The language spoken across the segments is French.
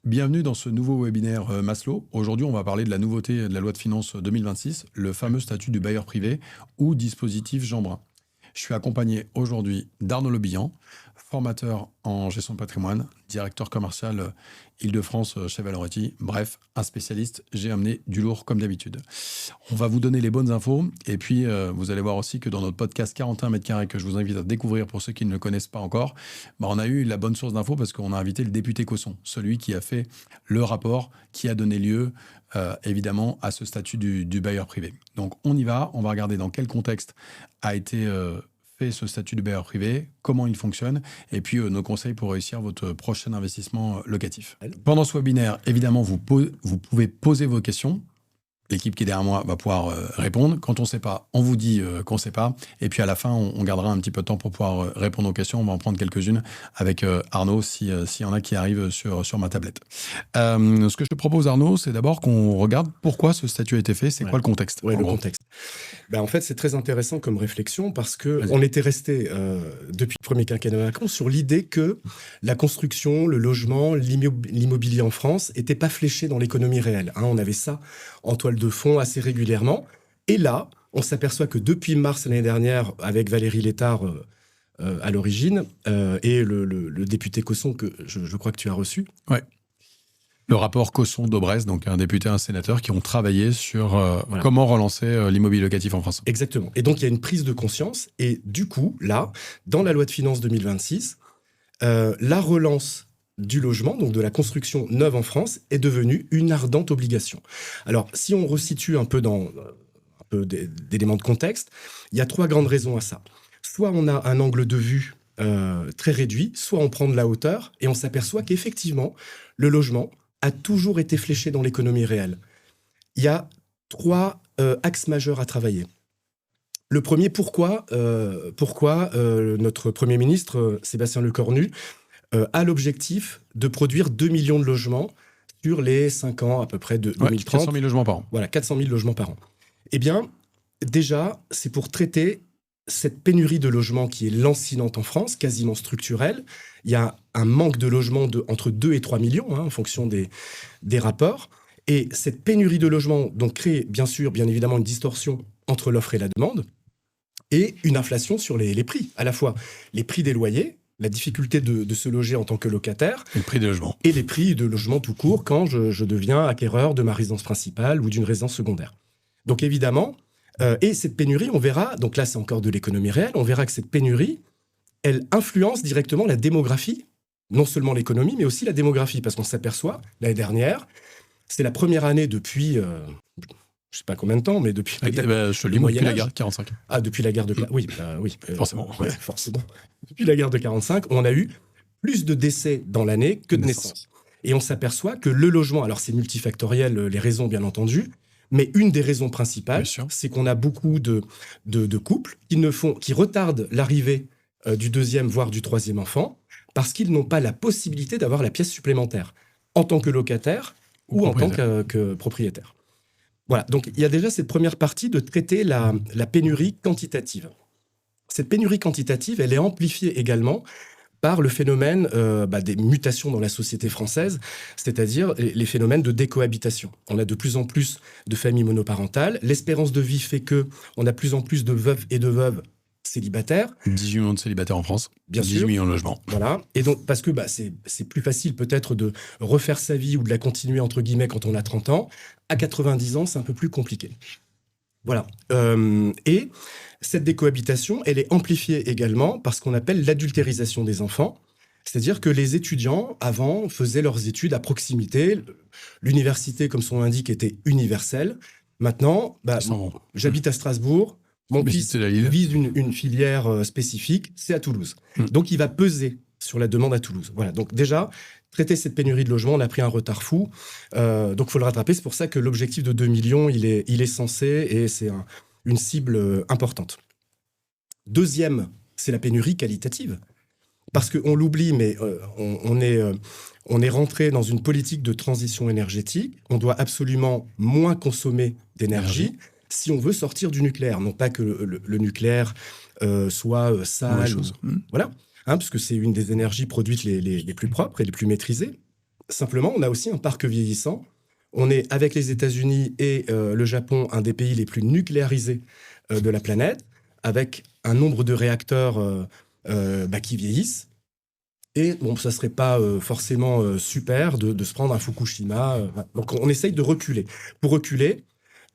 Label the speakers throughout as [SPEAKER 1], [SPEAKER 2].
[SPEAKER 1] Bienvenue dans ce nouveau webinaire Maslow. Aujourd'hui, on va parler de la nouveauté de la loi de finances 2026, le fameux statut du bailleur privé ou dispositif Jean Brun. Je suis accompagné aujourd'hui d'Arnaud Lebihan, formateur en gestion de patrimoine, directeur commercial Île-de-France chez Valoretti. Bref, un spécialiste. J'ai amené du lourd comme d'habitude. On va vous donner les bonnes infos et puis vous allez voir aussi que dans notre podcast 41 mètres carrés que je vous invite à découvrir pour ceux qui ne le connaissent pas encore, on a eu la bonne source d'infos parce qu'on a invité le député Cosson, celui qui a fait le rapport qui a donné lieu évidemment à ce statut du bailleur privé. Donc on y va, on va regarder dans quel contexte a été fait ce statut du bailleur privé, comment il fonctionne, et puis nos conseils pour réussir votre prochain investissement locatif. Pendant ce webinaire, évidemment, vous pouvez poser vos questions. L'équipe qui est derrière moi va pouvoir répondre. Quand on ne sait pas, on vous dit qu'on ne sait pas. Et puis à la fin, on gardera un petit peu de temps pour pouvoir répondre aux questions. On va en prendre quelques-unes avec Arnaud, s'il y en a qui arrivent sur ma tablette. Ce que je te propose, Arnaud, c'est d'abord qu'on regarde pourquoi ce statut a été fait. C'est quoi le contexte?
[SPEAKER 2] Oui, le contexte. En fait, c'est très intéressant comme réflexion parce qu'on était resté, depuis le premier quinquennat Macron, sur l'idée que la construction, le logement, l'immobilier en France n'était pas fléché dans l'économie réelle. On avait ça en toile de fond assez régulièrement. Et là, on s'aperçoit que depuis mars l'année dernière, avec Valérie Létard à l'origine, et le député Cosson que je crois que tu as reçu.
[SPEAKER 1] Ouais. Le rapport Cosson-Daubresse, donc un député et un sénateur qui ont travaillé sur comment relancer l'immobilier locatif en France.
[SPEAKER 2] Exactement. Et donc, il y a une prise de conscience. Et du coup, là, dans la loi de finances 2026, la relance du logement, donc de la construction neuve en France, est devenue une ardente obligation. Alors, si on resitue un peu d'éléments de contexte, il y a trois grandes raisons à ça. Soit on a un angle de vue très réduit, soit on prend de la hauteur et on s'aperçoit qu'effectivement, le logement a toujours été fléché dans l'économie réelle. Il y a trois axes majeurs à travailler. Le premier, pourquoi notre Premier ministre, Sébastien Lecornu, a l'objectif de produire 2 millions de logements sur les 5 ans à peu près de 2030.
[SPEAKER 1] 400 000 logements par an.
[SPEAKER 2] Voilà, 400 000 logements par an. Eh bien, déjà, c'est pour traiter cette pénurie de logements qui est lancinante en France, quasiment structurelle. Il y a un manque de logements entre 2 et 3 millions, en fonction des rapports. Et cette pénurie de logements donc, crée, bien évidemment, une distorsion entre l'offre et la demande et une inflation sur les prix. À la fois les prix des loyers, la difficulté de se loger en tant que locataire.
[SPEAKER 1] Et le prix des logements.
[SPEAKER 2] Et les prix de logement tout court quand je deviens acquéreur de ma résidence principale ou d'une résidence secondaire. Donc évidemment, et cette pénurie, on verra, donc là c'est encore de l'économie réelle, on verra que cette pénurie, elle influence directement la démographie, non seulement l'économie, mais aussi la démographie, parce qu'on s'aperçoit, l'année dernière, c'est la première année depuis, je ne sais pas combien de temps, mais depuis
[SPEAKER 1] je te lis, depuis la guerre de 45.
[SPEAKER 2] Ah, depuis la guerre de... Oui,
[SPEAKER 1] forcément.
[SPEAKER 2] Forcément. Depuis la guerre de 45, on a eu plus de décès dans l'année que de naissances. Et on s'aperçoit que le logement, alors c'est multifactoriel, les raisons bien entendu, mais une des raisons principales, c'est qu'on a beaucoup de couples qui retardent l'arrivée du deuxième, voire du troisième enfant, parce qu'ils n'ont pas la possibilité d'avoir la pièce supplémentaire, en tant que locataire ou en tant que propriétaire. Voilà, donc il y a déjà cette première partie de traiter la pénurie quantitative. Cette pénurie quantitative, elle est amplifiée également par le phénomène des mutations dans la société française, c'est-à-dire les phénomènes de décohabitation. On a de plus en plus de familles monoparentales. L'espérance de vie fait qu'on a de plus en plus de veufs et de veuves célibataires.
[SPEAKER 1] 18 millions de célibataires en France,
[SPEAKER 2] bien
[SPEAKER 1] 18
[SPEAKER 2] sûr.
[SPEAKER 1] millions de logements.
[SPEAKER 2] Voilà. Et donc, parce que c'est plus facile peut-être de refaire sa vie ou de la continuer, entre guillemets, quand on a 30 ans. À 90 ans, c'est un peu plus compliqué. Voilà. Et cette décohabitation, elle est amplifiée également par ce qu'on appelle l'adultérisation des enfants. C'est-à-dire que les étudiants, avant, faisaient leurs études à proximité. L'université, comme son nom l'indique, était universelle. Maintenant, j'habite à Strasbourg. Mon fils vise une filière spécifique, c'est à Toulouse. Donc, il va peser sur la demande à Toulouse. Voilà. Donc, déjà, traiter cette pénurie de logements, on a pris un retard fou. Donc, il faut le rattraper. C'est pour ça que l'objectif de 2 millions, il est censé et c'est une cible importante. Deuxième, c'est la pénurie qualitative. Parce qu'on l'oublie, mais on est rentré dans une politique de transition énergétique. On doit absolument moins consommer d'énergie si on veut sortir du nucléaire. Non pas que le nucléaire soit sale. Voilà. Parce que c'est une des énergies produites les plus propres et les plus maîtrisées. Simplement, on a aussi un parc vieillissant. On est, avec les États-Unis et le Japon, un des pays les plus nucléarisés de la planète, avec un nombre de réacteurs qui vieillissent. Et bon, ça serait pas forcément super de se prendre un Fukushima. Donc, on essaye de reculer. Pour reculer,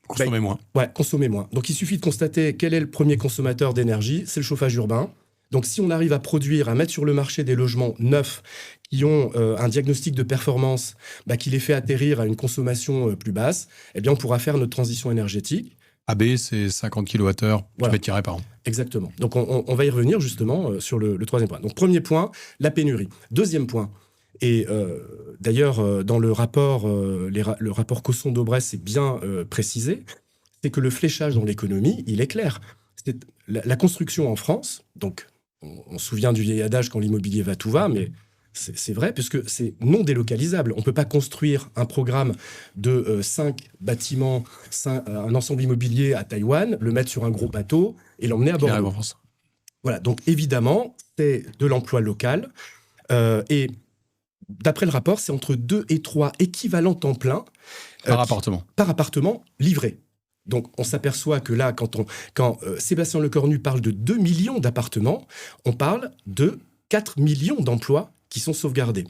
[SPEAKER 1] Consommer moins.
[SPEAKER 2] Ouais, consommer moins. Donc, il suffit de constater quel est le premier consommateur d'énergie. C'est le chauffage urbain. Donc, si on arrive à produire, à mettre sur le marché des logements neufs qui ont un diagnostic de performance qui les fait atterrir à une consommation plus basse, eh bien, on pourra faire notre transition énergétique.
[SPEAKER 1] AB, c'est 50 kWh
[SPEAKER 2] Voilà.
[SPEAKER 1] mètre carré par an.
[SPEAKER 2] Exactement. Donc, on va y revenir justement sur le troisième point. Donc, premier point, la pénurie. Deuxième point, et d'ailleurs, dans le rapport, le rapport Cosson-Daubresse, c'est bien précisé, c'est que le fléchage dans l'économie, il est clair. C'est la construction en France, donc on se souvient du vieil adage quand l'immobilier va, tout va, mais c'est vrai, puisque c'est non délocalisable. On ne peut pas construire un programme de 5 bâtiments, un ensemble immobilier à Taïwan, le mettre sur un gros bateau et l'emmener à Bordeaux. Voilà, donc évidemment, c'est de l'emploi local. Et d'après le rapport, c'est entre 2 et 3 équivalents temps plein
[SPEAKER 1] par appartement
[SPEAKER 2] livrés. Donc, on s'aperçoit que là, quand Sébastien Lecornu parle de 2 millions d'appartements, on parle de 4 millions d'emplois qui sont sauvegardés.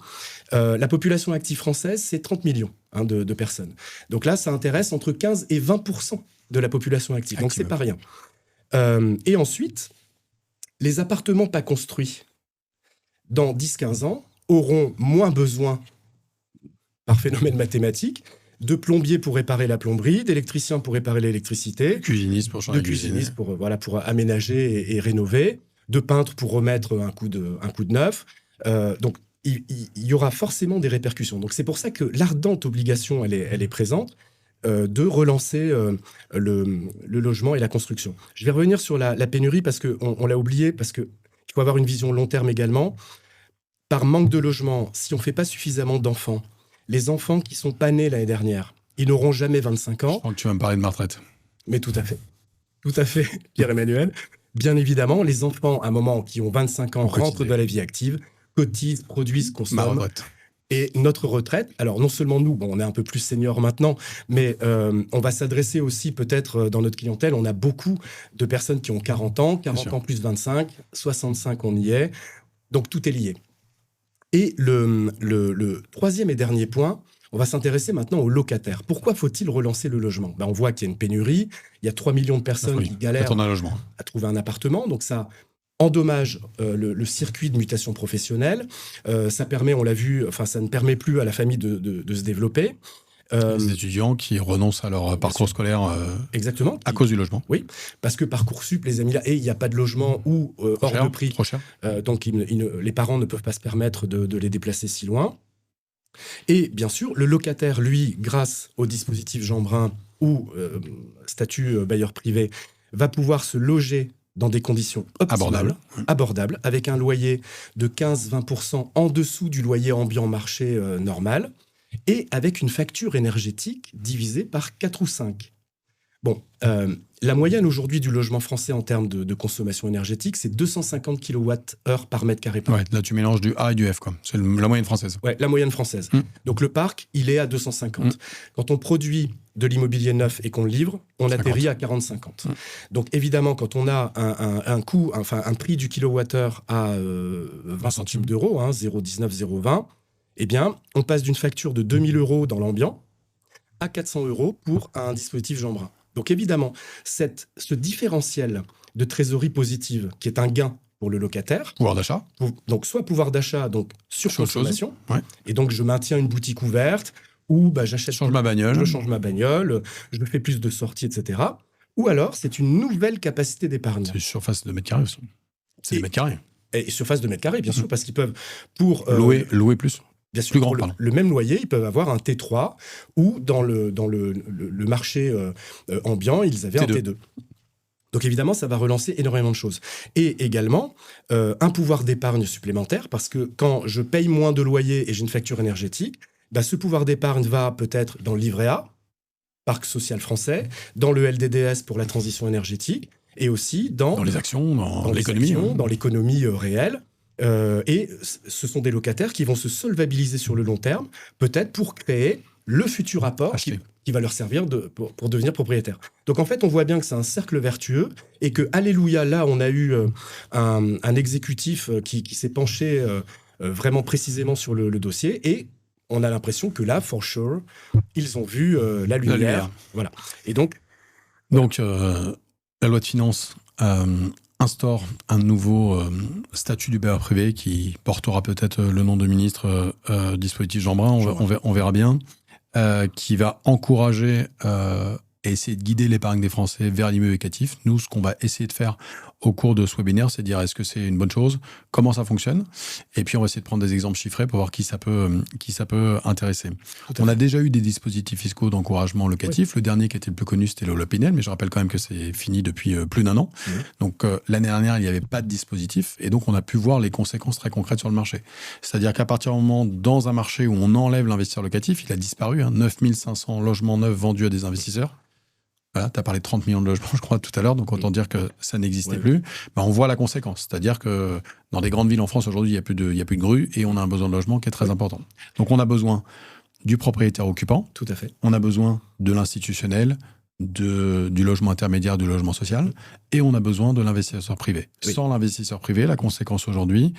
[SPEAKER 2] La population active française, c'est 30 millions de personnes. Donc là, ça intéresse entre 15 et 20% de la population active. Donc, c'est pas rien. Et ensuite, les appartements pas construits, dans 10-15 ans, auront moins besoin, par phénomène mathématique, de plombiers pour réparer la plomberie, d'électriciens pour réparer l'électricité,
[SPEAKER 1] cuisinistes pour changer
[SPEAKER 2] de cuisinistes pour aménager et rénover, de peintres pour remettre un coup de neuf. Donc, il y aura forcément des répercussions. Donc, c'est pour ça que l'ardente obligation, elle est présente, de relancer le logement et la construction. Je vais revenir sur la pénurie parce qu'on l'a oublié, parce qu'il faut avoir une vision long terme également. Par manque de logement, si on ne fait pas suffisamment d'enfants, les enfants qui ne sont pas nés l'année dernière, ils n'auront jamais 25 ans.
[SPEAKER 1] Je crois que tu vas me parler de ma retraite.
[SPEAKER 2] Mais tout à fait. Tout à fait, Pierre-Emmanuel. Bien évidemment, les enfants, à un moment, qui ont 25 ans, rentrent dans la vie active, cotisent, produisent, consomment.
[SPEAKER 1] Ma retraite.
[SPEAKER 2] Et notre retraite, alors non seulement nous, on est un peu plus seniors maintenant, mais on va s'adresser aussi peut-être dans notre clientèle, on a beaucoup de personnes qui ont 40 ans, 40 ans plus 25, 65, on y est. Donc tout est lié. Et le troisième et dernier point, on va s'intéresser maintenant aux locataires. Pourquoi faut-il relancer le logement ? On voit qu'il y a une pénurie, il y a 3 millions de personnes qui galèrent à trouver un appartement, donc ça endommage le circuit de mutation professionnelle. Ça permet, on l'a vu, ça ne permet plus à la famille de se développer.
[SPEAKER 1] Les étudiants qui renoncent à leur parcours scolaire
[SPEAKER 2] exactement,
[SPEAKER 1] à cause du logement.
[SPEAKER 2] Oui, parce que Parcoursup les a mis là, et il n'y a pas de logement ou hors de prix.
[SPEAKER 1] Trop cher.
[SPEAKER 2] Donc les parents ne peuvent pas se permettre de les déplacer si loin. Et bien sûr, le locataire, lui, grâce au dispositif Jeanbrun ou statut bailleur privé, va pouvoir se loger dans des conditions optimales, abordables, avec un loyer de 15-20% en dessous du loyer ambiant marché normal, et avec une facture énergétique divisée par 4 ou 5. Bon, la moyenne aujourd'hui du logement français en termes de consommation énergétique, c'est 250 kWh par mètre carré.
[SPEAKER 1] Ouais, là, tu mélanges du A et du F, quoi. C'est la moyenne française.
[SPEAKER 2] Ouais, la moyenne française. Donc, le parc, il est à 250. Quand on produit de l'immobilier neuf et qu'on le livre, on atterrit à 40-50. Donc, évidemment, quand on a un prix du kilowattheure à 20 centimes d'euros, 0,19, 0,20, eh bien, on passe d'une facture de 2 000 € dans l'ambiant à 400 € pour un dispositif Jeanbrun. Donc évidemment, ce différentiel de trésorerie positive, qui est un gain pour le locataire.
[SPEAKER 1] Pouvoir d'achat.
[SPEAKER 2] Donc soit pouvoir d'achat, donc surconsommation. Et donc je maintiens une boutique ouverte, ou je change ma bagnole, je fais plus de sorties, etc. Ou alors c'est une nouvelle capacité d'épargne.
[SPEAKER 1] C'est surface de mètres carrés aussi. C'est des mètres carrés.
[SPEAKER 2] Et surface de mètres carrés, bien sûr, parce qu'ils peuvent
[SPEAKER 1] louer plus.
[SPEAKER 2] Bien sûr, pour le même loyer, ils peuvent avoir un T3 ou dans le marché ambiant, ils avaient T2. Un T2. Donc évidemment, ça va relancer énormément de choses. Et également, un pouvoir d'épargne supplémentaire, parce que quand je paye moins de loyer et j'ai une facture énergétique, ce pouvoir d'épargne va peut-être dans le livret A, Parc social français, dans le LDDS pour la transition énergétique, et aussi dans
[SPEAKER 1] les actions, dans l'économie.
[SPEAKER 2] Dans l'économie réelle. Et ce sont des locataires qui vont se solvabiliser sur le long terme, peut-être pour créer le futur apport qui va leur servir pour devenir propriétaire. Donc en fait, on voit bien que c'est un cercle vertueux et que, alléluia, là, on a eu un exécutif qui s'est penché vraiment précisément sur le dossier et on a l'impression que là, for sure, ils ont vu la lumière. Voilà. Et donc,
[SPEAKER 1] la loi de finances instaure un nouveau statut du bailleur privé qui portera peut-être le nom de ministre dispositif Jeanbrun, on verra bien, qui va encourager et essayer de guider l'épargne des Français vers l'immeuble locatif. Nous, ce qu'on va essayer de faire au cours de ce webinaire, c'est de dire est-ce que c'est une bonne chose, comment ça fonctionne, et puis on va essayer de prendre des exemples chiffrés pour voir qui ça peut intéresser. On a déjà eu des dispositifs fiscaux d'encouragement locatif. Le dernier qui était le plus connu, c'était le loi Pinel, mais je rappelle quand même que c'est fini depuis plus d'un an. Donc l'année dernière, il n'y avait pas de dispositif, et donc on a pu voir les conséquences très concrètes sur le marché. C'est-à-dire qu'à partir du moment, dans un marché où on enlève l'investisseur locatif, il a disparu, 9500 logements neufs vendus à des investisseurs. Voilà, tu as parlé de 30 millions de logements, je crois, tout à l'heure, donc autant dire que ça n'existait plus. Ben, on voit la conséquence, c'est-à-dire que dans des grandes villes en France, aujourd'hui, il n'y a plus de grue et on a un besoin de logement qui est très important. Donc on a besoin du propriétaire occupant,
[SPEAKER 2] tout à fait.
[SPEAKER 1] On a besoin de l'institutionnel, du logement intermédiaire, du logement social, et on a besoin de l'investisseur privé. Sans l'investisseur privé, la conséquence aujourd'hui,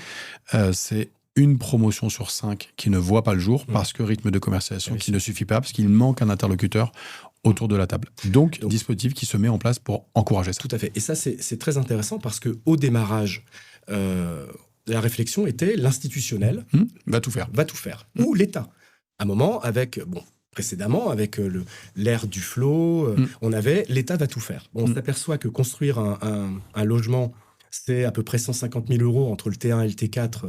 [SPEAKER 1] c'est une promotion sur 5 qui ne voit pas le jour parce que rythme de commercialisation qui ne suffit pas, parce qu'il manque un interlocuteur autour de la table. Donc, dispositif qui se met en place pour encourager ça.
[SPEAKER 2] Tout à fait. Et ça, c'est très intéressant parce qu'au démarrage, la réflexion était l'institutionnel
[SPEAKER 1] va tout faire.
[SPEAKER 2] Ou l'État. À un moment, précédemment, avec l'ère du flot, on avait l'État va tout faire. On s'aperçoit que construire un logement, c'est à peu près 150 000 euros entre le T1 et le T4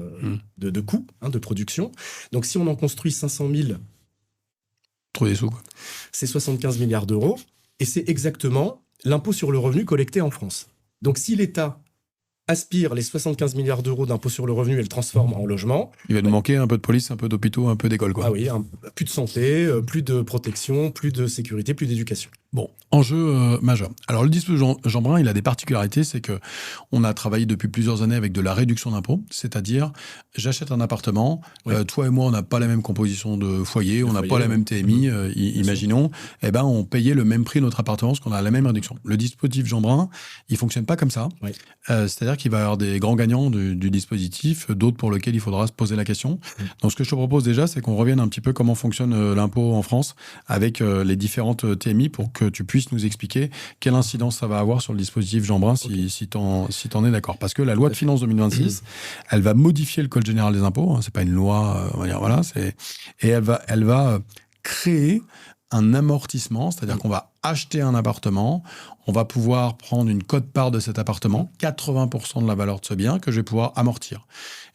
[SPEAKER 2] de coûts de production. Donc, si on en construit 500 000,
[SPEAKER 1] trop des sous, quoi.
[SPEAKER 2] C'est 75 milliards d'euros et c'est exactement l'impôt sur le revenu collecté en France. Donc, si l'État aspire les 75 milliards d'euros d'impôt sur le revenu et le transforme en logement...
[SPEAKER 1] Il va nous manquer un peu de police, un peu d'hôpitaux, un peu d'école, quoi.
[SPEAKER 2] Ah oui, plus de santé, plus de protection, plus de sécurité, plus d'éducation.
[SPEAKER 1] Bon, enjeu majeur. Alors, le dispositif Jeanbrun, il a des particularités, c'est que on a travaillé depuis plusieurs années avec de la réduction d'impôt, c'est-à-dire, j'achète un appartement, toi et moi, on n'a pas la même composition de foyer, on n'a pas la même TMI, imaginons, on payait le même prix notre appartement, parce qu'on a la même réduction. Le dispositif Jeanbrun, il fonctionne pas comme ça. C'est-à-dire qu'il va y avoir des grands gagnants du dispositif, d'autres pour lesquels il faudra se poser la question. Donc, ce que je te propose déjà, c'est qu'on revienne un petit peu comment fonctionne l'impôt en France avec les différentes TMI pour que tu puisses nous expliquer quelle incidence ça va avoir sur le dispositif Jeanbrun si t'en es d'accord. Parce que la loi de finances 2026, elle va modifier le code général des impôts. C'est pas une loi, on va dire, voilà. Et elle va créer un amortissement, c'est-à-dire qu'on va acheter un appartement, on va pouvoir prendre une quote-part de cet appartement, 80% de la valeur de ce bien, que je vais pouvoir amortir.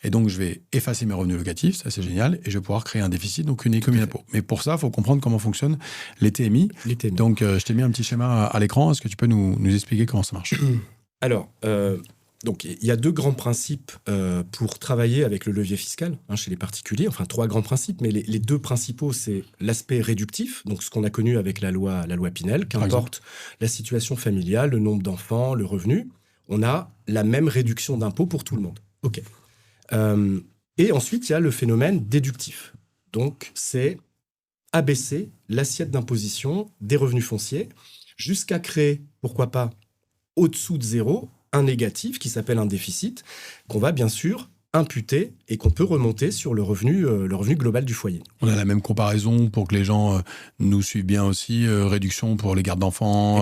[SPEAKER 1] Et donc, je vais effacer mes revenus locatifs, ça c'est génial, et je vais pouvoir créer un déficit, donc une économie d'impôt. Mais pour ça, il faut comprendre comment fonctionnent les TMI. Donc, je t'ai mis un petit schéma à l'écran. Est-ce que tu peux nous expliquer comment ça marche ?
[SPEAKER 2] Alors, donc, il y a deux grands principes pour travailler avec le levier fiscal chez les particuliers. Enfin, trois grands principes, mais les deux principaux, c'est l'aspect réductif, donc ce qu'on a connu avec la loi Pinel, qu'importe la situation familiale, le nombre d'enfants, le revenu, on a la même réduction d'impôt pour tout le monde. OK. Et ensuite, il y a le phénomène déductif. Donc, c'est abaisser l'assiette d'imposition des revenus fonciers jusqu'à créer, pourquoi pas, au-dessous de zéro, un négatif qui s'appelle un déficit, qu'on va bien sûr imputer et qu'on peut remonter sur le revenu global du foyer. On
[SPEAKER 1] a la même comparaison pour que les gens nous suivent bien aussi. Réduction pour les gardes d'enfants,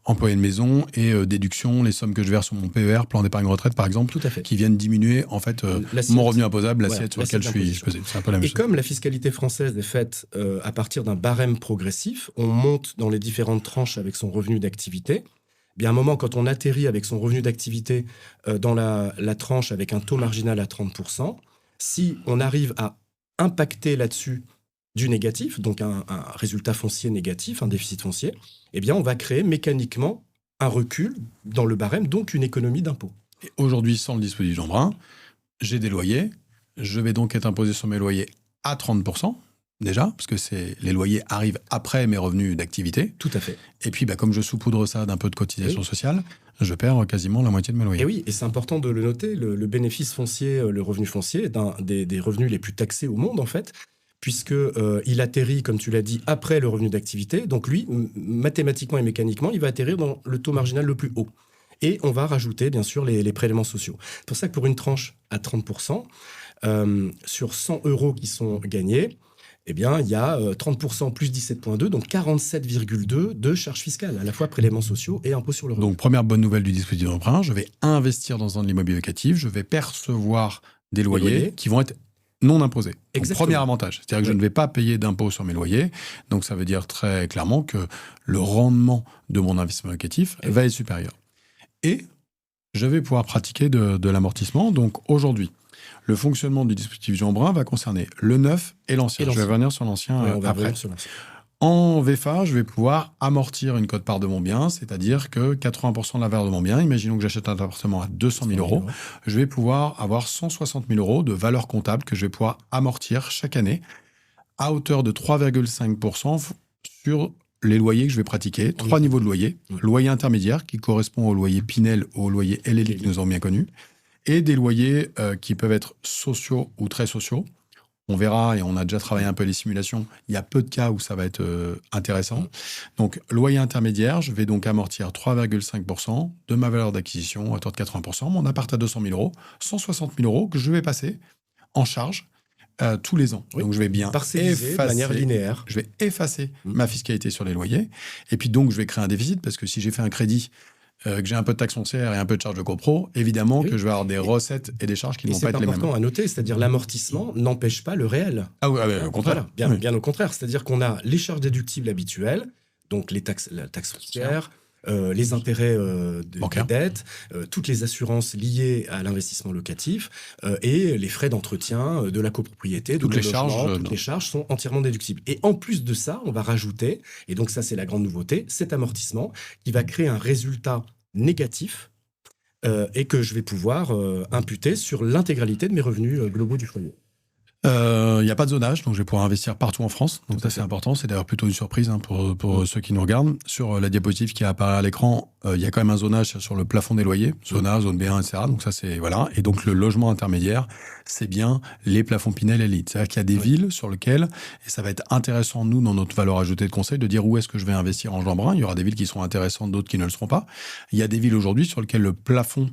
[SPEAKER 1] employés de maison et déduction, les sommes que je verse sur mon PER, plan d'épargne retraite par exemple,
[SPEAKER 2] tout à fait,
[SPEAKER 1] qui viennent diminuer en fait mon revenu imposable, l'assiette sur laquelle je suis pesé. C'est un peu la même chose.
[SPEAKER 2] Et comme la fiscalité française est faite à partir d'un barème progressif, on monte dans les différentes tranches avec son revenu d'activité. Bien, à un moment, quand on atterrit avec son revenu d'activité dans la tranche avec un taux marginal à 30%, si on arrive à impacter là-dessus du négatif, donc un résultat foncier négatif, un déficit foncier, eh bien, on va créer mécaniquement un recul dans le barème, donc une économie d'impôt.
[SPEAKER 1] Et aujourd'hui, sans le dispositif Jeanbrun, j'ai des loyers, je vais donc être imposé sur mes loyers à 30%. déjà, parce que les loyers arrivent après mes revenus d'activité.
[SPEAKER 2] Tout à fait.
[SPEAKER 1] Et puis, comme je saupoudre ça d'un peu de cotisation sociale, je perds quasiment la moitié de mes loyers.
[SPEAKER 2] Et oui, et c'est important de le noter, le bénéfice foncier, le revenu foncier est un des revenus les plus taxés au monde, en fait, puisque il atterrit, comme tu l'as dit, après le revenu d'activité. Donc lui, mathématiquement et mécaniquement, il va atterrir dans le taux marginal le plus haut. Et on va rajouter, bien sûr, les prélèvements sociaux. C'est pour ça que pour une tranche à 30%, sur 100 € qui sont gagnés, eh bien, il y a 30% plus 17,2, donc 47,2 de charges fiscales, à la fois prélèvements sociaux et impôts sur le revenu.
[SPEAKER 1] Donc, première bonne nouvelle du dispositif d'emprunt, je vais investir dans un de l'immobilier locatif, je vais percevoir des loyers qui vont être non imposés. Donc, premier avantage, c'est-à-dire que je ne vais pas payer d'impôts sur mes loyers. Donc, ça veut dire très clairement que le rendement de mon investissement locatif va être supérieur. Et je vais pouvoir pratiquer de l'amortissement. Donc, aujourd'hui, le fonctionnement du dispositif Jeanbrun va concerner le neuf et l'ancien. Je vais revenir sur l'ancien après. En VFA, je vais pouvoir amortir une quote-part de mon bien, c'est-à-dire que 80% de la valeur de mon bien, imaginons que j'achète un appartement à 200 000 €, je vais pouvoir avoir 160 000 € de valeur comptable que je vais pouvoir amortir chaque année à hauteur de 3,5% sur les loyers que je vais pratiquer. 3 niveaux de loyer. Loyer intermédiaire, qui correspond au loyer Pinel ou au loyer LLI que nous avons bien connu, et des loyers qui peuvent être sociaux ou très sociaux. On verra, et on a déjà travaillé un peu les simulations, il y a peu de cas où ça va être intéressant. Donc, loyer intermédiaire, je vais donc amortir 3,5% de ma valeur d'acquisition à hauteur de 80%. Mon appart à 200 000 €, 160 000 € que je vais passer en charge tous les ans. Donc, je vais bien
[SPEAKER 2] effacer, de manière linéaire.
[SPEAKER 1] Je vais effacer ma fiscalité sur les loyers. Et puis, donc, je vais créer un déficit, parce que si j'ai fait un crédit, que j'ai un peu de taxe foncière et un peu de charges de copro, évidemment que je vais avoir des recettes et des charges qui ne vont pas être les mêmes.
[SPEAKER 2] C'est important à noter, c'est-à-dire l'amortissement n'empêche pas le réel.
[SPEAKER 1] Ah oui, au contraire.
[SPEAKER 2] Voilà, bien au contraire. C'est-à-dire qu'on a les charges déductibles habituelles, donc la taxe foncière, les intérêts des dettes, toutes les assurances liées à l'investissement locatif et les frais d'entretien de la copropriété,
[SPEAKER 1] toutes les
[SPEAKER 2] charges sont entièrement déductibles. Et en plus de ça, on va rajouter, et donc ça c'est la grande nouveauté, cet amortissement qui va créer un résultat négatif et que je vais pouvoir imputer sur l'intégralité de mes revenus globaux du foyer.
[SPEAKER 1] Il n'y a pas de zonage, donc je vais pouvoir investir partout en France. Donc ça, c'est important. C'est d'ailleurs plutôt une surprise pour ceux qui nous regardent. Sur la diapositive qui apparaît à l'écran, il y a quand même un zonage sur le plafond des loyers, zone A, zone B1, etc. Donc ça, c'est voilà. Et donc le logement intermédiaire, c'est bien les plafonds Pinel Elite. C'est-à-dire qu'il y a des villes sur lesquelles, et ça va être intéressant, nous, dans notre valeur ajoutée de conseil, de dire où est-ce que je vais investir en Jeanbrun. Il y aura des villes qui seront intéressantes, d'autres qui ne le seront pas. Il y a des villes aujourd'hui sur lesquelles le plafond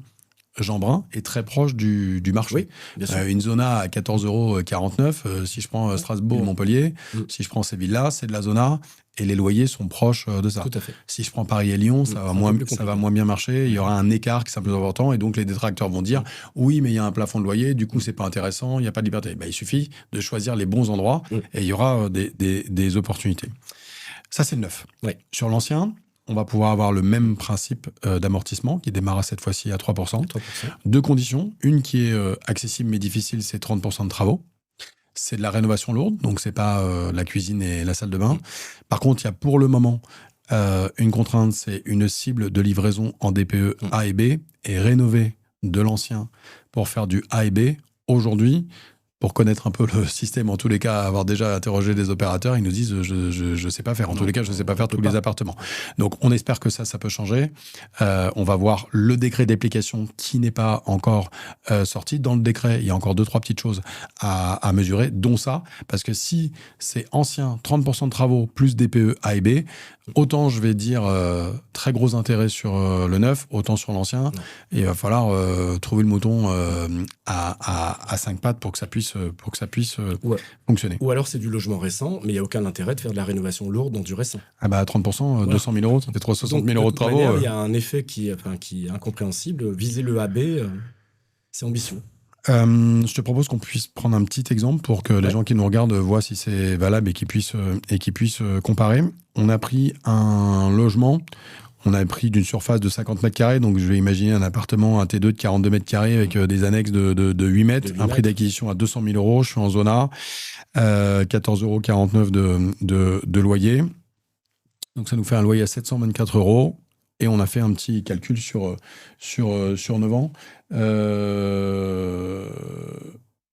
[SPEAKER 1] Jeanbrun est très proche du marché.
[SPEAKER 2] Oui, bien sûr.
[SPEAKER 1] Une zona à 14,49 €, si je prends Strasbourg, Montpellier, si je prends ces villes-là, c'est de la zona et les loyers sont proches de ça.
[SPEAKER 2] Tout à fait.
[SPEAKER 1] Si je prends Paris et Lyon, ça va moins bien marcher, il y aura un écart qui sera plus important et donc les détracteurs vont dire oui, mais il y a un plafond de loyer, du coup c'est pas intéressant, il n'y a pas de liberté. Il suffit de choisir les bons endroits et il y aura des opportunités. Ça, c'est le neuf. Sur l'ancien, on va pouvoir avoir le même principe d'amortissement qui démarre cette fois-ci à 3%. Deux conditions. Une qui est accessible mais difficile, c'est 30% de travaux. C'est de la rénovation lourde, donc c'est pas la cuisine et la salle de bain. Par contre, il y a pour le moment une contrainte, c'est une cible de livraison en DPE A et B et rénover de l'ancien pour faire du A et B. Aujourd'hui, pour connaître un peu le système, en tous les cas, avoir déjà interrogé des opérateurs, ils nous disent je sais pas faire. En tous les cas, je sais pas faire tous les appartements. Donc, on espère que ça peut changer. On va voir le décret d'application qui n'est pas encore sorti. Dans le décret, il y a encore 2-3 petites choses à mesurer, dont ça. Parce que si c'est ancien, 30% de travaux plus DPE A et B, autant je vais dire très gros intérêt sur le neuf, autant sur l'ancien. Et il va falloir trouver le mouton à 5 pattes pour que ça puisse fonctionner.
[SPEAKER 2] Ou alors c'est du logement récent, mais il n'y a aucun intérêt de faire de la rénovation lourde dans du récent.
[SPEAKER 1] Ah bah 30%, 200 000 €, ça fait 360 000 € de travaux.
[SPEAKER 2] Il y a un effet qui est incompréhensible. Viser le AB, c'est ambitieux.
[SPEAKER 1] Je te propose qu'on puisse prendre un petit exemple pour que les gens qui nous regardent voient si c'est valable et qu'ils puissent comparer. On a pris un logement, on a pris d'une surface de 50 mètres carrés, donc je vais imaginer un appartement, un T2 de 42 mètres carrés avec des annexes de 8 mètres, un prix d'acquisition à 200 000 €, je suis en zone A, 14,49 € de loyer. Donc ça nous fait un loyer à 724 €. Et on a fait un petit calcul sur 9 ans.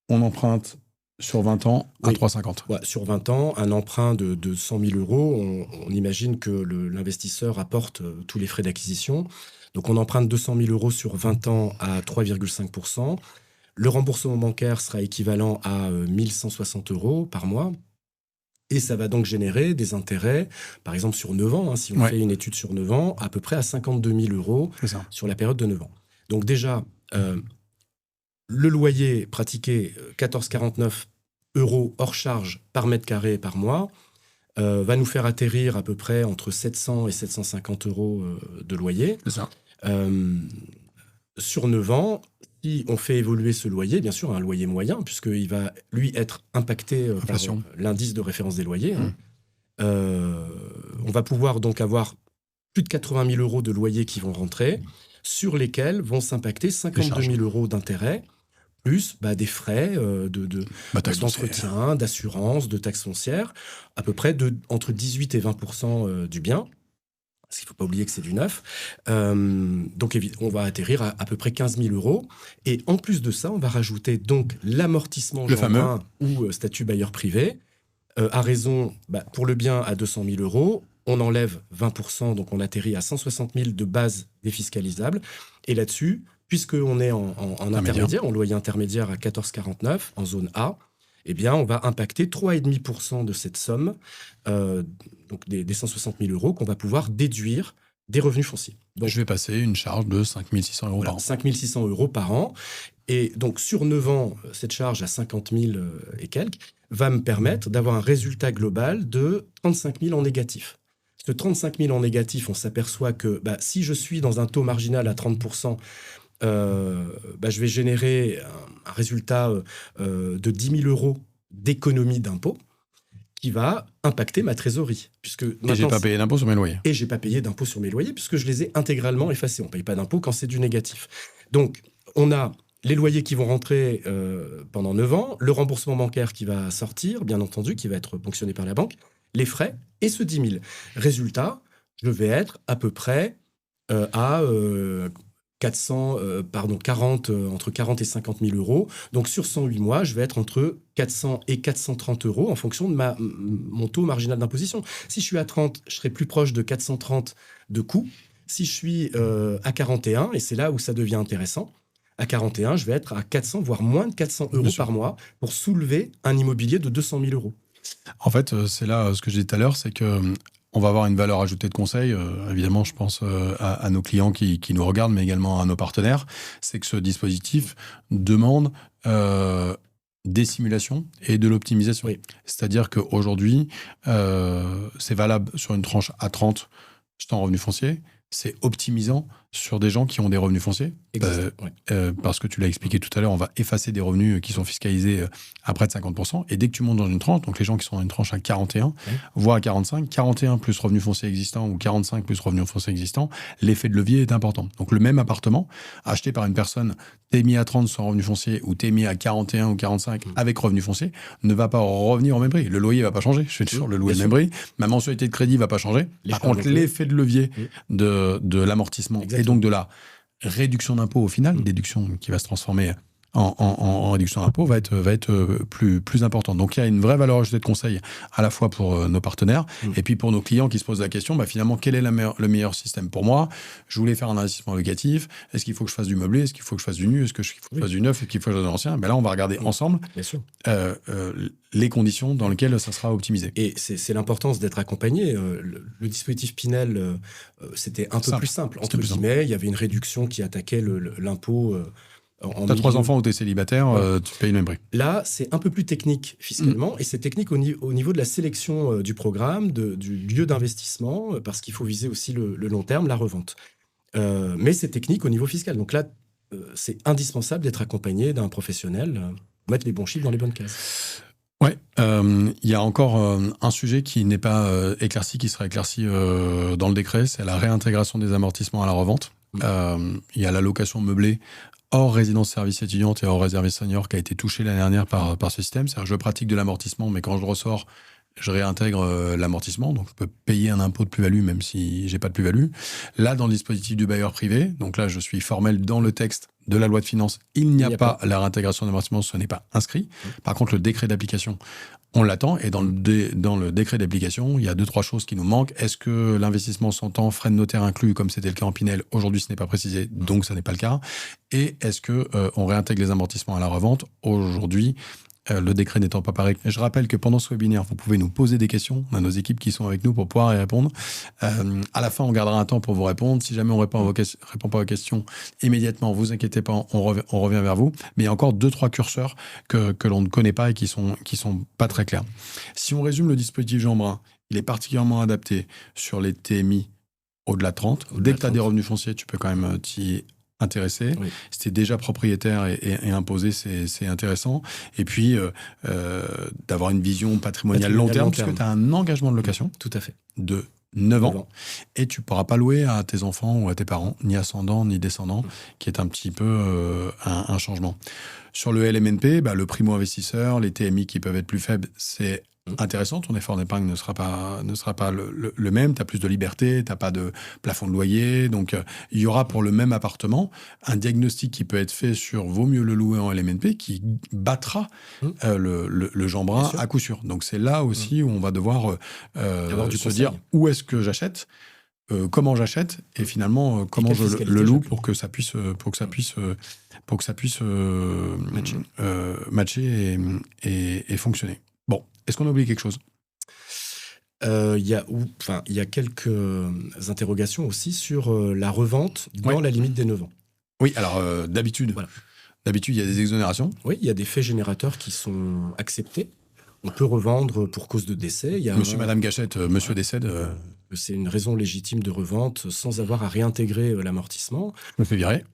[SPEAKER 1] On emprunte Sur 20 ans, à
[SPEAKER 2] Oui.
[SPEAKER 1] 3,50.
[SPEAKER 2] Ouais, sur 20 ans, un emprunt de 100 000 euros, on imagine que l'investisseur apporte tous les frais d'acquisition. Donc, on emprunte 200 000 euros sur 20 ans à 3,5%. Le remboursement bancaire sera équivalent à 1 160 euros par mois. Et ça va donc générer des intérêts, par exemple sur 9 ans, si on fait une étude sur 9 ans, à peu près à 52 000 euros sur la période de 9 ans. Donc déjà, le loyer pratiqué, 14,49 euros hors charge par mètre carré par mois, va nous faire atterrir à peu près entre 700 et 750 euros de loyer.
[SPEAKER 1] C'est ça.
[SPEAKER 2] Sur 9 ans, si on fait évoluer ce loyer, bien sûr, un loyer moyen, puisqu'il va, lui, être impacté par l'indice de référence des loyers, on va pouvoir donc avoir plus de 80 000 euros de loyers qui vont rentrer, sur lesquels vont s'impacter 52 000 euros d'intérêt, plus des frais d'entretien, d'assurance, de taxes foncières, à peu près entre 18 et 20% du bien. Parce qu'il ne faut pas oublier que c'est du neuf. Donc, on va atterrir à peu près 15 000 euros. Et en plus de ça, on va rajouter donc l'amortissement Jean-Brun ou statut bailleur privé, à raison, pour le bien, à 200 000 euros. On enlève 20%, donc on atterrit à 160 000 de base défiscalisable. Et là-dessus, puisqu'on est en intermédiaire, en loyer intermédiaire à 14,49 en zone A, eh bien, on va impacter 3,5% de cette somme, donc des 160 000 euros qu'on va pouvoir déduire des revenus fonciers.
[SPEAKER 1] Donc, je vais passer une charge de 5 600 euros par an.
[SPEAKER 2] 5 600 euros par an. Et donc, sur 9 ans, cette charge à 50 000 et quelques va me permettre d'avoir un résultat global de 35 000 en négatif. Ce 35 000 en négatif, on s'aperçoit que si je suis dans un taux marginal à 30%, je vais générer un résultat de 10 000 euros d'économie d'impôt qui va impacter ma trésorerie.
[SPEAKER 1] Et je n'ai pas payé d'impôt sur mes loyers.
[SPEAKER 2] Et je n'ai pas payé d'impôt sur mes loyers puisque je les ai intégralement effacés. On ne paye pas d'impôt quand c'est du négatif. Donc, on a les loyers qui vont rentrer pendant 9 ans, le remboursement bancaire qui va sortir, bien entendu, qui va être ponctionné par la banque, les frais et ce 10 000. Résultat, je vais être à peu près à... 40, entre 40 et 50 000 euros. Donc, sur 108 mois, je vais être entre 400 et 430 euros en fonction de mon taux marginal d'imposition. Si je suis à 30, je serai plus proche de 430 de coût. Si je suis à 41, et c'est là où ça devient intéressant, à 41, je vais être à 400, voire moins de 400 euros par mois pour soulever un immobilier de 200 000 euros.
[SPEAKER 1] En fait, c'est là ce que je disais tout à l'heure, c'est que on va avoir une valeur ajoutée de conseil. Évidemment, je pense à nos clients qui nous regardent, mais également à nos partenaires. C'est que ce dispositif demande des simulations et de l'optimisation.
[SPEAKER 2] Oui.
[SPEAKER 1] C'est-à-dire qu'aujourd'hui, c'est valable sur une tranche à 30 jetant en revenu foncier. C'est optimisant sur des gens qui ont des revenus fonciers. Parce que tu l'as expliqué tout à l'heure, on va effacer des revenus qui sont fiscalisés à près de 50%. Et dès que tu montes dans une tranche, donc les gens qui sont dans une tranche à 41, voire à 45, 41 plus revenus fonciers existants ou 45 plus revenus fonciers existants, l'effet de levier est important. Donc le même appartement acheté par une personne, t'es mis à 30 sans revenu foncier ou t'es mis à 41 ou 45 avec revenu foncier, ne va pas revenir au même prix. Le loyer va pas changer. Je suis toujours le louer le même prix. Ma mensualité de crédit va pas changer. Par contre, l'effet de levier de l'amortissement et donc de la réduction d'impôt au final, déduction qui va se transformer en réduction d'impôt, va être plus importante. Donc il y a une vraie valeur ajoutée de conseil à la fois pour nos partenaires et puis pour nos clients qui se posent la question, finalement, quel est le meilleur système pour moi? Je voulais faire un investissement locatif. Est-ce qu'il faut que je fasse du meublé? Est-ce qu'il faut que je fasse du nu? Est-ce qu'il faut que je fasse du neuf? Est-ce qu'il faut que je fasse de l'ancien? Là, on va regarder ensemble les conditions dans lesquelles ça sera optimisé.
[SPEAKER 2] Et c'est l'importance d'être accompagné. Le dispositif Pinel, c'était un peu plus simple. Entre guillemets, il y avait une réduction qui attaquait l'impôt.
[SPEAKER 1] T'as 3 enfants ou t'es célibataire, tu payes le même prix.
[SPEAKER 2] Là, c'est un peu plus technique fiscalement, et c'est technique au niveau de la sélection du programme, du lieu d'investissement, parce qu'il faut viser aussi le long terme, la revente. Mais c'est technique au niveau fiscal. Donc là, c'est indispensable d'être accompagné d'un professionnel pour mettre les bons chiffres dans les bonnes cases.
[SPEAKER 1] Ouais, il y a encore un sujet qui n'est pas éclairci, qui sera éclairci dans le décret, c'est la réintégration des amortissements à la revente. Il y a la location meublée hors résidence service étudiante et hors réservé senior qui a été touché l'année dernière par ce système. C'est-à-dire que je pratique de l'amortissement, mais quand je ressors, je réintègre l'amortissement. Donc, je peux payer un impôt de plus-value même si j'ai pas de plus-value. Là, dans le dispositif du bailleur privé, donc là, je suis formel dans le texte de la loi de finances, il n'y a pas la réintégration d'amortissement, ce n'est pas inscrit. Par contre, le décret d'application, on l'attend. Et dans le décret d'application, il y a 2-3 choses qui nous manquent. Est-ce que l'investissement s'entend, frais de notaire inclus, comme c'était le cas en Pinel? Aujourd'hui, ce n'est pas précisé, donc ça n'est pas le cas. Et est-ce que on réintègre les amortissements à la revente? Aujourd'hui, le décret n'étant pas pareil. Je rappelle que pendant ce webinaire, vous pouvez nous poser des questions. On a nos équipes qui sont avec nous pour pouvoir y répondre. À la fin, on gardera un temps pour vous répondre. Si jamais on répond pas aux questions immédiatement, vous inquiétez pas, on revient vers vous. Mais il y a encore 2-3 curseurs que l'on ne connaît pas et qui sont pas très clairs. Si on résume le dispositif Jeanbrun, il est particulièrement adapté sur les TMI au-delà de 30. Dès que tu as des revenus fonciers, tu peux quand même t'y intéressé. Oui. Si tu es déjà propriétaire et imposé, c'est intéressant. Et puis, d'avoir une vision patrimoniale long terme, puisque tu as un engagement de location.
[SPEAKER 2] Tout à fait.
[SPEAKER 1] De 9 ans. Et tu ne pourras pas louer à tes enfants ou à tes parents, ni ascendants, ni descendants, qui est un petit peu un changement. Sur le LMNP, le primo-investisseur, les TMI qui peuvent être plus faibles, c'est intéressant. Ton effort d'épargne ne sera pas le même. Tu as plus de liberté, tu n'as pas de plafond de loyer. Donc, il y aura pour le même appartement un diagnostic qui peut être fait sur vaut mieux le louer en LMNP qui battra le Jeanbrun à coup sûr. Donc, c'est là aussi où on va devoir se dire où est-ce que j'achète, comment j'achète et finalement comment je le loue pour que ça puisse matcher et fonctionner. Bon, est-ce qu'on a oublié quelque chose?
[SPEAKER 2] Il y a quelques interrogations aussi sur la revente dans la limite des 9 ans.
[SPEAKER 1] Oui, alors d'habitude, il y a des exonérations.
[SPEAKER 2] Oui, il y a des faits générateurs qui sont acceptés. On peut revendre pour cause de décès. Il y a
[SPEAKER 1] monsieur, madame gâchette, monsieur décède.
[SPEAKER 2] C'est une raison légitime de revente sans avoir à réintégrer l'amortissement.
[SPEAKER 1] Je me fais virer.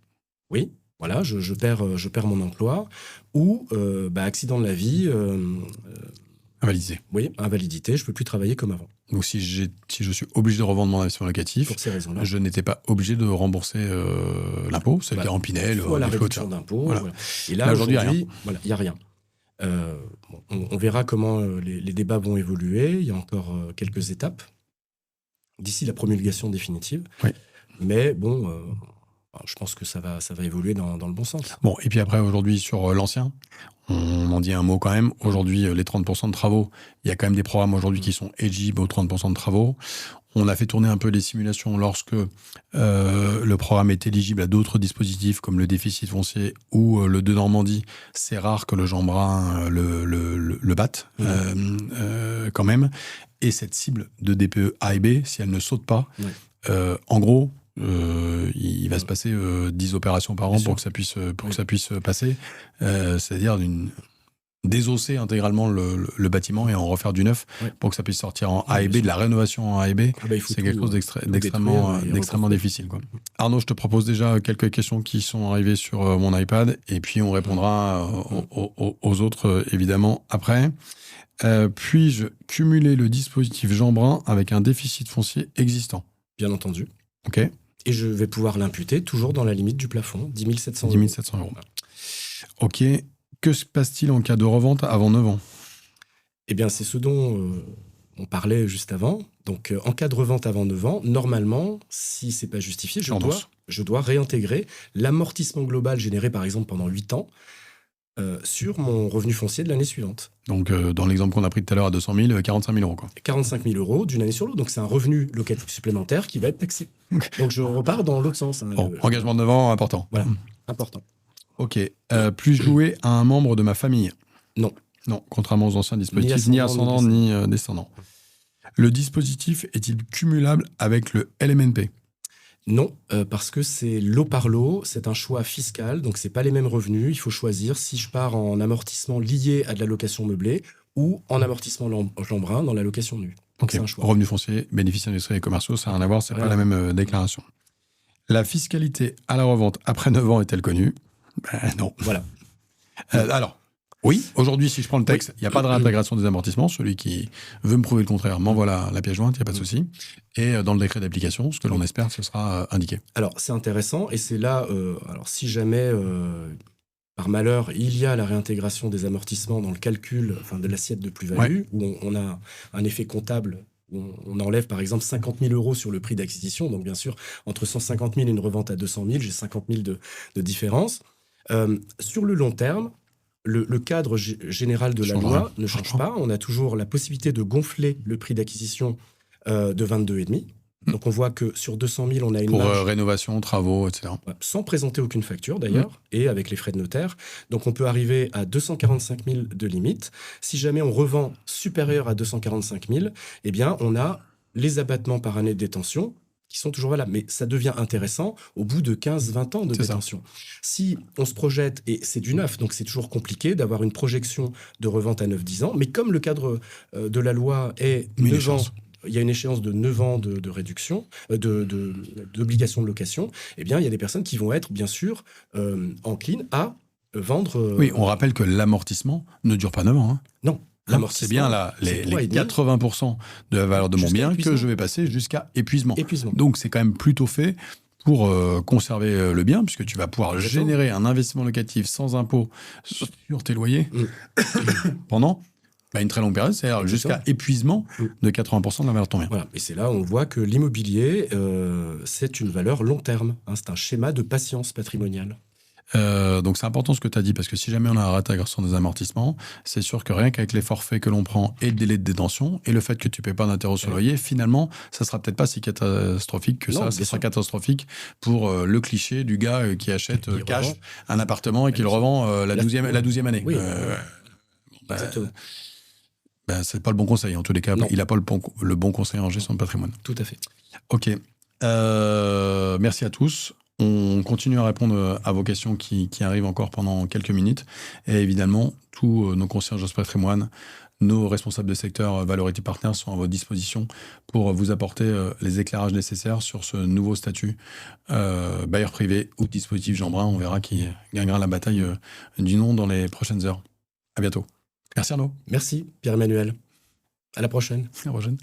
[SPEAKER 2] Oui, voilà, je perds mon emploi. Ou accident de la vie.
[SPEAKER 1] Invalidité.
[SPEAKER 2] Oui, invalidité, je ne peux plus travailler comme avant.
[SPEAKER 1] Donc si je suis obligé de revendre mon investissement locatif,
[SPEAKER 2] pour ces raisons-là,
[SPEAKER 1] je n'étais pas obligé de rembourser l'impôt, c'est le cas en Pinel.
[SPEAKER 2] Ou à la réduction d'impôt. Voilà. Et là, aujourd'hui, il n'y a rien. On verra comment les débats vont évoluer. Il y a encore quelques étapes d'ici la promulgation définitive.
[SPEAKER 1] Oui.
[SPEAKER 2] Mais bon, je pense que ça va évoluer dans le bon sens.
[SPEAKER 1] Bon, et puis après, aujourd'hui, sur l'ancien, on en dit un mot quand même. Aujourd'hui, les 30% de travaux, il y a quand même des programmes aujourd'hui qui sont éligibles aux 30% de travaux. On a fait tourner un peu les simulations lorsque le programme est éligible à d'autres dispositifs comme le déficit foncier ou le de Normandie. C'est rare que le Jeanbrun le batte quand même. Et cette cible de DPE A et B, si elle ne saute pas, en gros, il va se passer 10 opérations par an pour que ça puisse passer. C'est-à-dire désosser intégralement le bâtiment et en refaire du neuf pour que ça puisse sortir en A et B, de la rénovation en A et B. C'est quelque chose d'extrêmement difficile, quoi. Arnaud, je te propose déjà quelques questions qui sont arrivées sur mon iPad et puis on répondra aux autres évidemment après. Puis-je cumuler le dispositif Jeanbrun avec un déficit foncier existant?
[SPEAKER 2] Bien entendu.
[SPEAKER 1] Ok.
[SPEAKER 2] Et je vais pouvoir l'imputer toujours dans la limite du plafond, 10 700
[SPEAKER 1] €. 10 700 €. Ok. Que se passe-t-il en cas de revente avant 9 ans?
[SPEAKER 2] Eh bien, c'est ce dont on parlait juste avant. Donc, en cas de revente avant 9 ans, normalement, si ce n'est pas justifié, je dois réintégrer l'amortissement global généré, par exemple, pendant 8 ans sur mon revenu foncier de l'année suivante.
[SPEAKER 1] Donc, dans l'exemple qu'on a pris tout à l'heure à 200 000, 45 000 €, quoi.
[SPEAKER 2] 45 000 € d'une année sur l'autre. Donc, c'est un revenu locatif supplémentaire qui va être taxé. Donc, je repars dans l'autre sens.
[SPEAKER 1] Bon, engagement de 9 ans, important.
[SPEAKER 2] Voilà, important.
[SPEAKER 1] Ok. Puis-je louer à un membre de ma famille?
[SPEAKER 2] Non.
[SPEAKER 1] Non, contrairement aux anciens dispositifs, ni ascendant, ni descendant. Le dispositif est-il cumulable avec le LMNP?
[SPEAKER 2] Non, parce que c'est lot par lot, c'est un choix fiscal, donc c'est pas les mêmes revenus. Il faut choisir si je pars en amortissement lié à de la location meublée ou en amortissement Jeanbrun dans la location nue. Donc c'est un choix.
[SPEAKER 1] Revenu foncier, bénéfices industriels et commerciaux, ça n'a rien à voir, c'est pas la même déclaration. La fiscalité à la revente après 9 ans est-elle connue? Non.
[SPEAKER 2] Voilà.
[SPEAKER 1] Alors, oui, aujourd'hui, si je prends le texte, il n'y a pas de réintégration des amortissements. Celui qui veut me prouver le contraire m'envoie la pièce jointe, il n'y a pas de souci. Et dans le décret d'application, ce que l'on espère, ce sera indiqué.
[SPEAKER 2] Alors, c'est intéressant. Et c'est là, si jamais, par malheur, il y a la réintégration des amortissements dans le calcul de l'assiette de plus-value, où on a un effet comptable on enlève par exemple 50 000 euros sur le prix d'acquisition. Donc bien sûr, entre 150 000 et une revente à 200 000, j'ai 50 000 de différence. Sur le long terme, le cadre général de la loi ne change pas. On a toujours la possibilité de gonfler le prix d'acquisition de 22,5. Donc on voit que sur 200 000, on a une
[SPEAKER 1] pour
[SPEAKER 2] marge,
[SPEAKER 1] rénovation, travaux, etc.
[SPEAKER 2] sans présenter aucune facture d'ailleurs, et avec les frais de notaire. Donc on peut arriver à 245 000 de limite. Si jamais on revend supérieur à 245 000, eh bien on a les abattements par année de détention qui sont toujours valables. Mais ça devient intéressant au bout de 15-20 ans de détention. Si on se projette, et c'est du neuf, donc c'est toujours compliqué d'avoir une projection de revente à 9-10 ans, mais comme le cadre de la loi est 9 ans, il y a une échéance de 9 ans de réduction, d'obligation de location, eh bien, il y a des personnes qui vont être, bien sûr, enclines à vendre...
[SPEAKER 1] Oui, on rappelle que l'amortissement ne dure pas 9 ans. Hein.
[SPEAKER 2] Non.
[SPEAKER 1] C'est bien les 80% de la valeur de mon bien que je vais passer jusqu'à épuisement. Donc, c'est quand même plutôt fait pour conserver le bien, puisque tu vas pouvoir générer un investissement locatif sans impôt sur tes loyers pendant une très longue période, c'est-à-dire jusqu'à épuisement de 80% de la valeur de ton bien.
[SPEAKER 2] Voilà. Et c'est là où on voit que l'immobilier, c'est une valeur long terme. Hein, c'est un schéma de patience patrimoniale.
[SPEAKER 1] Donc c'est important ce que tu as dit, parce que si jamais on a un rattrapage des amortissements, c'est sûr que rien qu'avec les forfaits que l'on prend et le délai de détention et le fait que tu ne paies pas d'intérêt sur le loyer, finalement, ça ne sera peut-être pas si catastrophique que ça. Ça sera catastrophique pour le cliché du gars qui achète cash un appartement et qui le revend la 12e année.
[SPEAKER 2] Oui. Exactement.
[SPEAKER 1] C'est pas le bon conseil, en tous les cas. Il n'a pas le bon conseil en gestion de patrimoine.
[SPEAKER 2] Tout à fait.
[SPEAKER 1] Ok. Merci à tous. On continue à répondre à vos questions qui arrivent encore pendant quelques minutes. Et évidemment, tous nos conseillers en gestion de patrimoine, nos responsables de secteur Valority Partners sont à votre disposition pour vous apporter les éclairages nécessaires sur ce nouveau statut bailleur privé ou dispositif Jean Brun. On verra qui gagnera la bataille du nom dans les prochaines heures. À bientôt. Merci Arnaud.
[SPEAKER 2] Merci Pierre-Emmanuel. À la prochaine.
[SPEAKER 1] À la prochaine.